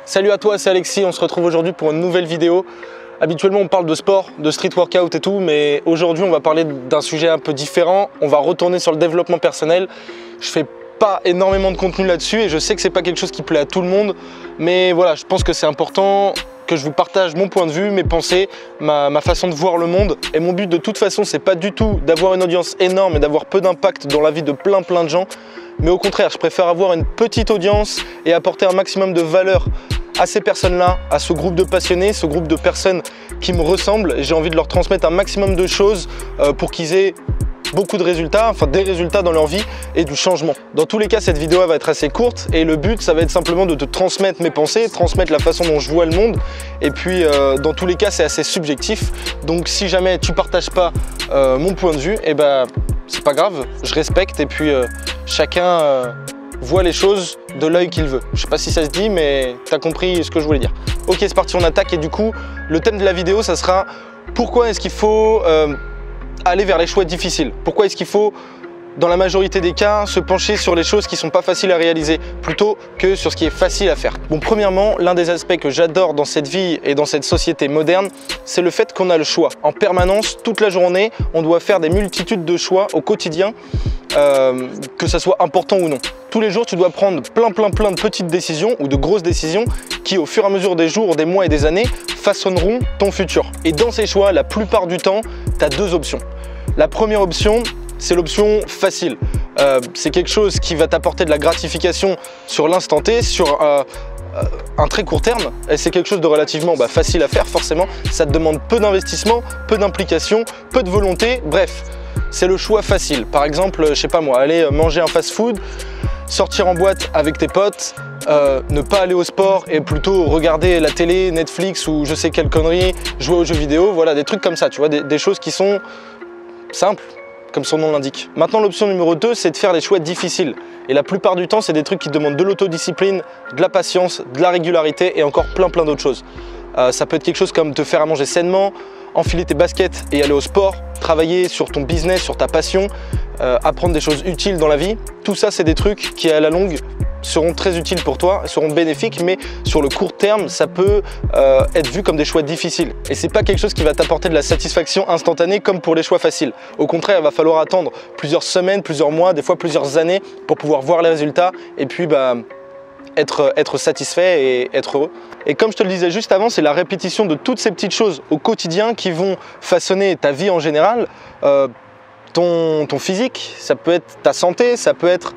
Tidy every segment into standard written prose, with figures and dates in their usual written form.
Salut à toi, c'est Alexis, on se retrouve aujourd'hui pour une nouvelle vidéo. Habituellement on parle de sport, de street workout et tout, mais aujourd'hui on va parler d'un sujet un peu différent. On va retourner sur le développement personnel. Je fais pas énormément de contenu là-dessus et je sais que c'est pas quelque chose qui plaît à tout le monde, mais voilà, je pense que c'est important que je vous partage mon point de vue, mes pensées, ma façon de voir le monde. Et mon but de toute façon, c'est pas du tout d'avoir une audience énorme et d'avoir peu d'impact dans la vie de plein de gens, mais au contraire, je préfère avoir une petite audience et apporter un maximum de valeur à ces personnes-là, à ce groupe de passionnés, ce groupe de personnes qui me ressemblent. J'ai envie de leur transmettre un maximum de choses pour qu'ils aient beaucoup de résultats, enfin des résultats dans leur vie et du changement. Dans tous les cas, cette vidéo va être assez courte et le but, ça va être simplement de te transmettre mes pensées, transmettre la façon dont je vois le monde. Et puis, dans tous les cas, c'est assez subjectif. Donc, si jamais tu partages pas mon point de vue, eh ben, c'est pas grave, je respecte et puis chacun voit les choses de l'œil qu'il veut. Je sais pas si ça se dit, mais tu as compris ce que je voulais dire. Ok, c'est parti, on attaque et du coup, le thème de la vidéo, ça sera pourquoi est-ce qu'il faut aller vers les choix difficiles. Pourquoi est-ce qu'il faut, dans la majorité des cas, se pencher sur les choses qui ne sont pas faciles à réaliser plutôt que sur ce qui est facile à faire. Bon, premièrement, l'un des aspects que j'adore dans cette vie et dans cette société moderne, c'est le fait qu'on a le choix. En permanence, toute la journée, on doit faire des multitudes de choix au quotidien, que ça soit important ou non. Tous les jours, tu dois prendre plein de petites décisions ou de grosses décisions qui, au fur et à mesure des jours, des mois et des années, façonneront ton futur. Et dans ces choix, la plupart du temps, tu as deux options. La première option, c'est l'option facile. C'est quelque chose qui va t'apporter de la gratification sur l'instant T, sur un très court terme, et c'est quelque chose de relativement facile à faire forcément. Ça te demande peu d'investissement, peu d'implication, peu de volonté, bref. C'est le choix facile. Par exemple, je sais pas moi, aller manger un fast-food, sortir en boîte avec tes potes, ne pas aller au sport et plutôt regarder la télé, Netflix ou je sais quelle connerie, jouer aux jeux vidéo, voilà, des trucs comme ça, tu vois, des choses qui sont simples, comme son nom l'indique. Maintenant, l'option numéro 2, c'est de faire des choix difficiles. Et la plupart du temps, c'est des trucs qui demandent de l'autodiscipline, de la patience, de la régularité et encore plein d'autres choses. Ça peut être quelque chose comme te faire à manger sainement, enfiler tes baskets et aller au sport, travailler sur ton business, sur ta passion, apprendre des choses utiles dans la vie. Tout ça, c'est des trucs qui, à la longue, seront très utiles pour toi, seront bénéfiques, mais sur le court terme, ça peut être vu comme des choix difficiles. Et c'est pas quelque chose qui va t'apporter de la satisfaction instantanée comme pour les choix faciles. Au contraire, il va falloir attendre plusieurs semaines, plusieurs mois, des fois plusieurs années pour pouvoir voir les résultats et puis être satisfait et être heureux. Et comme je te le disais juste avant, c'est la répétition de toutes ces petites choses au quotidien qui vont façonner ta vie en général, ton physique, ça peut être ta santé, ça peut être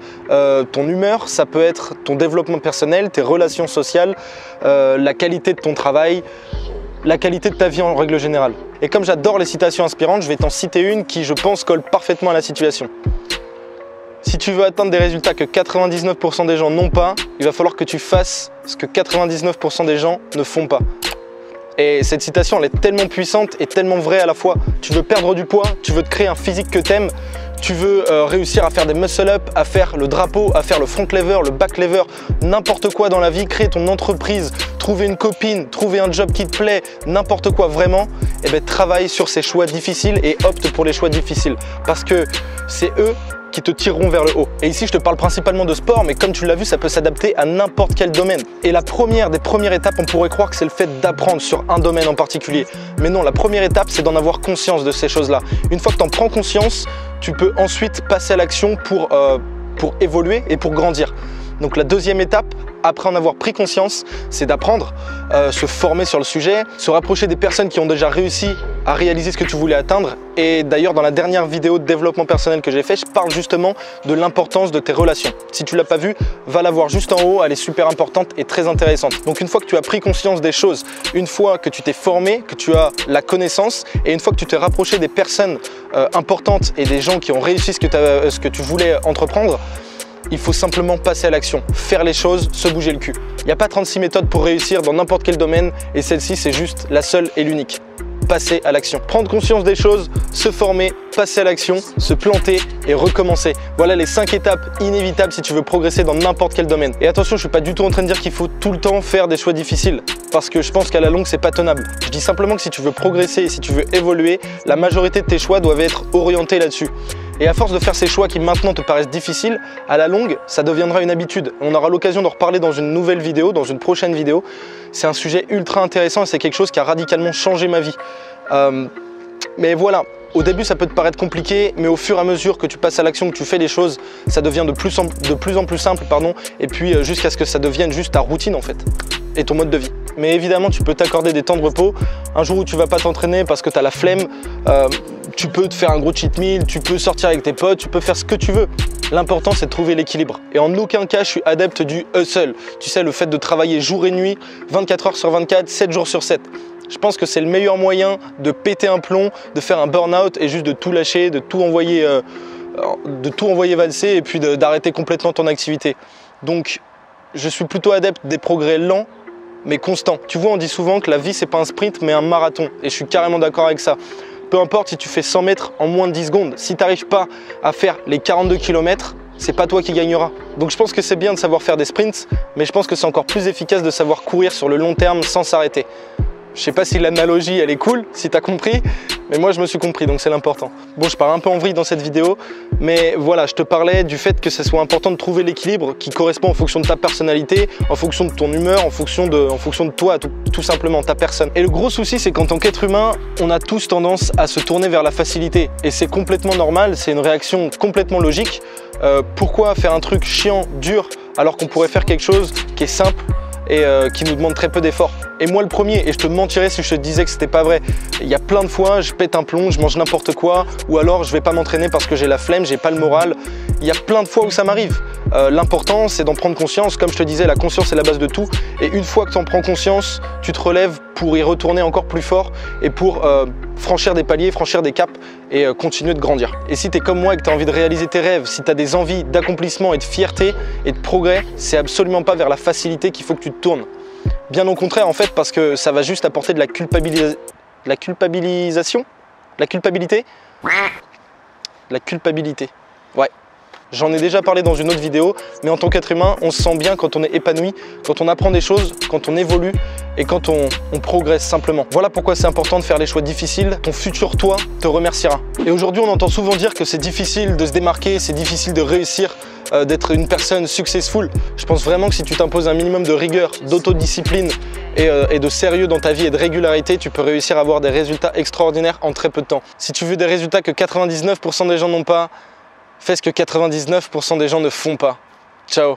ton humeur, ça peut être ton développement personnel, tes relations sociales, la qualité de ton travail, la qualité de ta vie en règle générale. Et comme j'adore les citations inspirantes, je vais t'en citer une qui, je pense, colle parfaitement à la situation. Si tu veux atteindre des résultats que 99% des gens n'ont pas, il va falloir que tu fasses ce que 99% des gens ne font pas. Et cette citation, elle est tellement puissante et tellement vraie à la fois. Tu veux perdre du poids, tu veux te créer un physique que t'aimes, tu veux réussir à faire des muscle-up, à faire le drapeau, à faire le front lever, le back lever, n'importe quoi dans la vie, créer ton entreprise, trouver une copine, trouver un job qui te plaît, n'importe quoi vraiment, et bien travaille sur ces choix difficiles et opte pour les choix difficiles. Parce que c'est eux qui te tireront vers le haut. Et ici, je te parle principalement de sport, mais comme tu l'as vu, ça peut s'adapter à n'importe quel domaine. Et la première des premières étapes, on pourrait croire que c'est le fait d'apprendre sur un domaine en particulier. Mais non, la première étape, c'est d'en avoir conscience de ces choses-là. Une fois que tu en prends conscience, tu peux ensuite passer à l'action pour évoluer et pour grandir. Donc la deuxième étape, après en avoir pris conscience, c'est d'apprendre, se former sur le sujet, se rapprocher des personnes qui ont déjà réussi à réaliser ce que tu voulais atteindre. Et d'ailleurs, dans la dernière vidéo de développement personnel que j'ai fait, je parle justement de l'importance de tes relations. Si tu ne l'as pas vue, va la voir juste en haut, elle est super importante et très intéressante. Donc une fois que tu as pris conscience des choses, une fois que tu t'es formé, que tu as la connaissance et une fois que tu t'es rapproché des personnes importantes et des gens qui ont réussi ce que tu voulais entreprendre, il faut simplement passer à l'action, faire les choses, se bouger le cul. Il n'y a pas 36 méthodes pour réussir dans n'importe quel domaine et celle-ci, c'est juste la seule et l'unique. Passer à l'action. Prendre conscience des choses, se former, passer à l'action, se planter et recommencer. Voilà les 5 étapes inévitables si tu veux progresser dans n'importe quel domaine. Et attention, je ne suis pas du tout en train de dire qu'il faut tout le temps faire des choix difficiles parce que je pense qu'à la longue, c'est pas tenable. Je dis simplement que si tu veux progresser et si tu veux évoluer, la majorité de tes choix doivent être orientés là-dessus. Et à force de faire ces choix qui maintenant te paraissent difficiles, à la longue, ça deviendra une habitude. On aura l'occasion d'en reparler dans une nouvelle vidéo, dans une prochaine vidéo. C'est un sujet ultra intéressant et c'est quelque chose qui a radicalement changé ma vie. Mais voilà, au début ça peut te paraître compliqué, mais au fur et à mesure que tu passes à l'action, que tu fais les choses, ça devient de plus en plus simple, et puis jusqu'à ce que ça devienne juste ta routine en fait, et ton mode de vie. Mais évidemment, tu peux t'accorder des temps de repos. Un jour où tu vas pas t'entraîner parce que tu as la flemme, tu peux te faire un gros cheat meal, tu peux sortir avec tes potes, tu peux faire ce que tu veux. L'important, c'est de trouver l'équilibre. Et en aucun cas, je suis adepte du hustle. Tu sais, le fait de travailler jour et nuit, 24 heures sur 24, 7 jours sur 7. Je pense que c'est le meilleur moyen de péter un plomb, de faire un burn-out et juste de tout lâcher, de tout envoyer valser et puis d'arrêter complètement ton activité. Donc, je suis plutôt adepte des progrès lents, mais constants. Tu vois, on dit souvent que la vie, c'est pas un sprint, mais un marathon. Et je suis carrément d'accord avec ça. Peu importe si tu fais 100 mètres en moins de 10 secondes, si tu n'arrives pas à faire les 42 km, c'est pas toi qui gagneras. Donc je pense que c'est bien de savoir faire des sprints, mais je pense que c'est encore plus efficace de savoir courir sur le long terme sans s'arrêter. Je sais pas si l'analogie elle est cool, si tu as compris, mais moi je me suis compris, donc c'est l'important. Bon, je pars un peu en vrille dans cette vidéo, mais voilà, je te parlais du fait que ce soit important de trouver l'équilibre qui correspond en fonction de ta personnalité, en fonction de ton humeur, en fonction de toi, tout simplement, ta personne. Et le gros souci, c'est qu'en tant qu'être humain, on a tous tendance à se tourner vers la facilité. Et c'est complètement normal, c'est une réaction complètement logique. Pourquoi faire un truc chiant, dur, alors qu'on pourrait faire quelque chose qui est simple et qui nous demande très peu d'efforts. Et moi le premier, et je te mentirais si je te disais que c'était pas vrai. Il y a plein de fois, je pète un plomb, je mange n'importe quoi, ou alors je vais pas m'entraîner parce que j'ai la flemme, j'ai pas le moral. Il y a plein de fois où ça m'arrive. L'important, c'est d'en prendre conscience. Comme je te disais, la conscience est la base de tout. Et une fois que tu en prends conscience, tu te relèves pour y retourner encore plus fort et pour franchir des paliers, franchir des caps et continuer de grandir. Et si tu es comme moi et que tu as envie de réaliser tes rêves, si tu as des envies d'accomplissement et de fierté et de progrès, c'est absolument pas vers la facilité qu'il faut que tu te tournes. Bien au contraire en fait, parce que ça va juste apporter de la culpabilité. La culpabilité. Ouais. J'en ai déjà parlé dans une autre vidéo, mais en tant qu'être humain, on se sent bien quand on est épanoui, quand on apprend des choses, quand on évolue et quand on progresse simplement. Voilà pourquoi c'est important de faire les choix difficiles. Ton futur toi te remerciera. Et aujourd'hui, on entend souvent dire que c'est difficile de se démarquer, c'est difficile de réussir, d'être une personne successful. Je pense vraiment que si tu t'imposes un minimum de rigueur, d'autodiscipline et de sérieux dans ta vie et de régularité, tu peux réussir à avoir des résultats extraordinaires en très peu de temps. Si tu veux des résultats que 99% des gens n'ont pas, fais ce que 99% des gens ne font pas. Ciao.